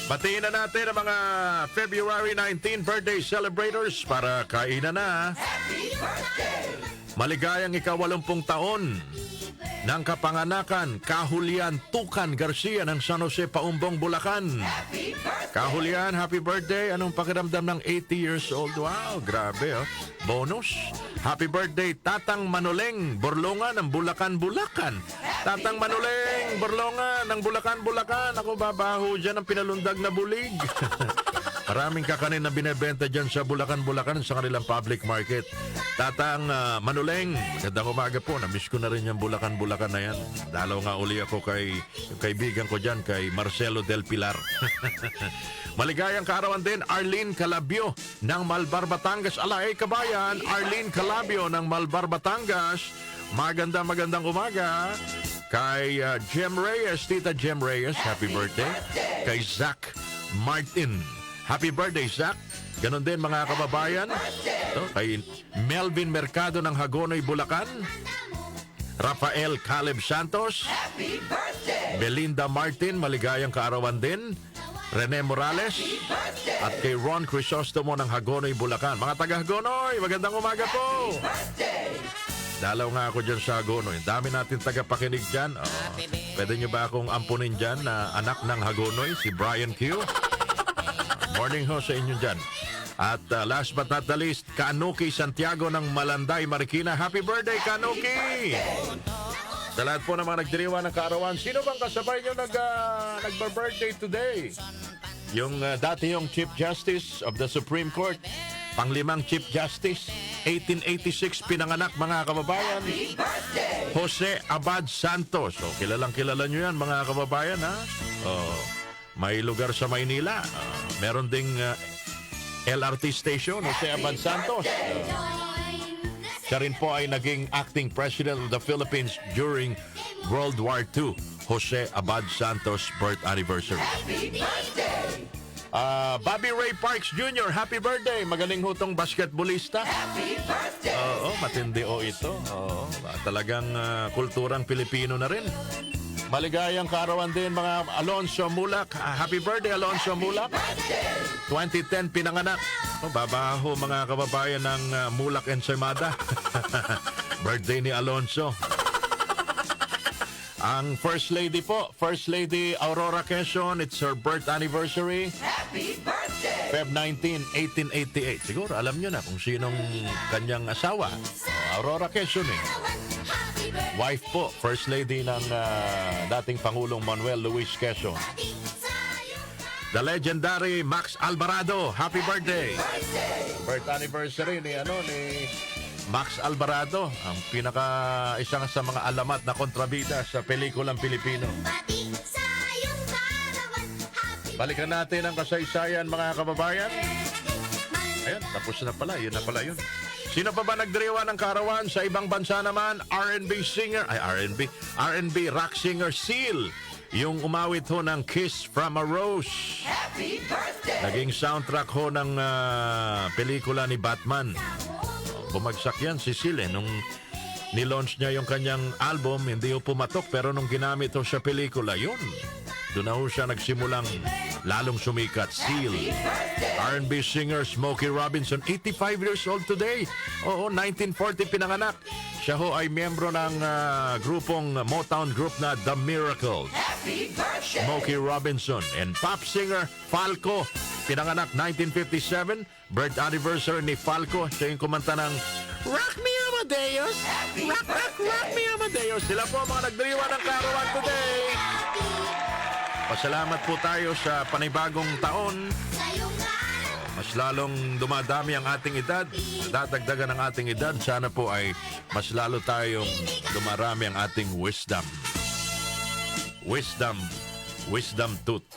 Batiin na natin ang mga February 19 birthday celebrators para kainan na. Maligayang ika-80 taon ng kapanganakan, Kahulian Tukan Garcia ng San Jose, Paumbong, Bulacan. Kahulian, happy birthday. Anong pakiramdam ng 80 years old? Wow, grabe oh. Bonus. Happy birthday, Tatang Manoleng, Borlongan ng Bulacan, Bulacan. Tatang Manoleng, Borlongan ng Bulacan, Bulacan. Ako babaho dyan ng pinalundag na bulig. Maraming kakanin na binebenta dyan sa Bulacan, Bulacan sa kanilang public market. Tatang Manoleng, magandang umaga po. Namiss ko na rin yung Bulacan, Bulacan na yan. Dalaw nga uli ako kay yung kaibigan ko dyan, kay Marcelo Del Pilar. Maligayang kaarawan din, Arlene Calabio ng Malbar, Batangas. Alay, kabayan, Arlene Calabio ng Malbar, Batangas. Magandang umaga. Kay Jem Reyes, Tita Jem Reyes, happy birthday. Kay Zach Martin, happy birthday, Zach. Ganon din mga kababayan. Ito, kay Melvin Mercado ng Hagonoy, Bulacan. Rafael Caleb Santos. Belinda Martin, maligayang kaarawan din. Rene Morales. At kay Ron Crisostomo ng Hagonoy, Bulacan. Mga taga-Hagonoy, magandang umaga po. Dalaw nga ako dyan sa Hagonoy. Dami natin tagapakinig dyan. Pwede nyo ba akong ampunin dyan na anak ng Hagonoy, si Brian Q? Morning ho sa inyo dyan. At last but not the least, Kanuki Santiago ng Malanday, Marikina. Happy birthday, Kanuki! Sa lahat po ng mga nagdiriwa ng kaarawan, sino bang kasabay nyo nagba-birthday today? Yung dati yung Chief Justice of the Supreme Court, panglimang Chief Justice, 1886 pinanganak, mga kababayan. Jose Abad Santos. So, kilalang kilala nyo yan, mga kababayan, ha? May lugar sa Maynila. Meron ding LRT station, Jose Abad Santos. Siya rin po ay naging acting president of the Philippines during World War II. Jose Abad Santos birth anniversary. Bobby Ray Parks Jr., happy birthday. Magaling hutong basketballista. Oo, matindi ito. Oo, talagang kulturang Pilipino na rin. Maligayang kaarawan din mga Alonso Mulak. Happy birthday, Alonso Mulak. 2010 pinanganak. Babaho mga kababayan ng Mulak Ensaymada. Birthday ni Alonso. Ang First Lady po, First Lady Aurora Quezon, it's her birth anniversary. Happy birthday! Feb 19, 1888. Siguro alam nyo na kung sinong kanyang asawa. Aurora Quezon eh. Wife po, First Lady ng dating Pangulong Manuel Luis Quezon. The legendary Max Alvarado, happy birthday! Birth anniversary ni Max Alvarado, ang isang sa mga alamat na kontrabida sa pelikulang Pilipino. Balikan natin ang kasaysayan, mga kababayan. Ayun, tapos na pala. Yun na pala yun. Sino pa ba nagdiriwa ng kaarawan sa ibang bansa naman? R&B rock singer Seal. Yung umawit ho ng Kiss from a Rose. Happy birthday! Naging soundtrack ho ng pelikula ni Batman. Bumagsak yan si Seal nung nilaunch niya yung kanyang album, hindi ho pumatok, pero nung ginamit ho sa pelikula, yun. Doon na ho siya nagsimulang lalong sumikat. Seal. R&B singer Smokey Robinson, 85 years old today. Oo, 1940 pinanganak. Siya ho ay miyembro ng grupong Motown group na The Miracles. Smokey Robinson. And pop singer Falco, pinanganak 1957. Birth anniversary ni Falco. Siya yung kumanta ng Rock Me Amadeus. Rock Me Amadeus. Sila po mga nagdiriwa ng kaarawan today. Pasalamat po tayo sa panibagong taon. Mas lalong dumadami ang ating edad. Dadagdagan ang ating edad. Sana po ay mas lalo tayong dumarami ang ating wisdom. Wisdom tooth.